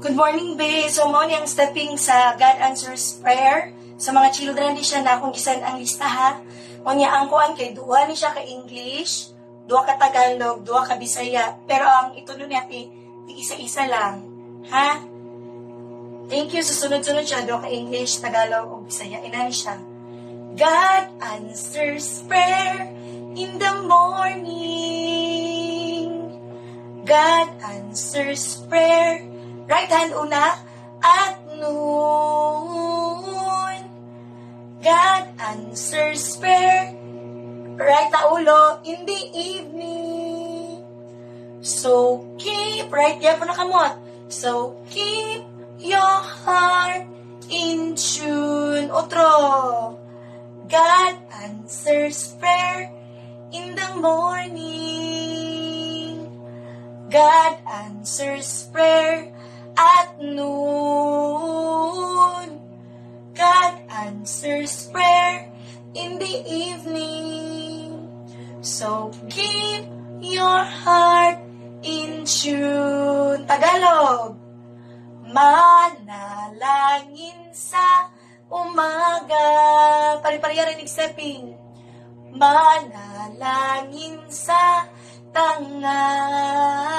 Good morning, be. So, mo niyang stepping sa God Answers Prayer. Sa mga children, di siya na kung gisan ang lista, ha? O niya ang kuan kay duwa ni siya ka English, duwa ka Tagalog, duwa ka Bisaya. Pero ang itulo niya, ti isa-isa lang. Ha? Thank you. Susunod-sunod siya, duwa ka English, Tagalog, o Bisaya. Inani siya. God answers prayer in the morning. God answers prayer. Right hand una, at noon. God answers prayer. Right na ulo, in the evening. So keep, right, yan po nakamot. So keep your heart in tune. Otro. God answers prayer in the morning. God answers prayer at noon. God answers prayer in the evening. So keep your heart in tune. Tagalog. Manalangin sa umaga. Pari-pariya rinig stepping. Manalangin sa tanghali.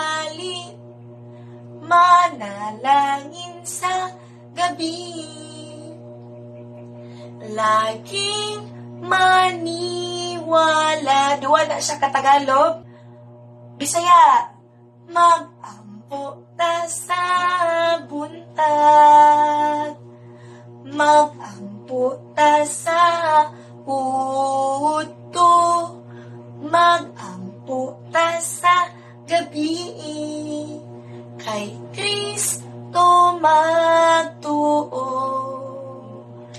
Manalangin sa gabi. Laging maniwala. Duwa na siya katagalog. Bisaya. Mag-ampo ta sa buntag. Mag-ampo ta sa uto. Mag-ampo ta sa gabi. Kay Kristo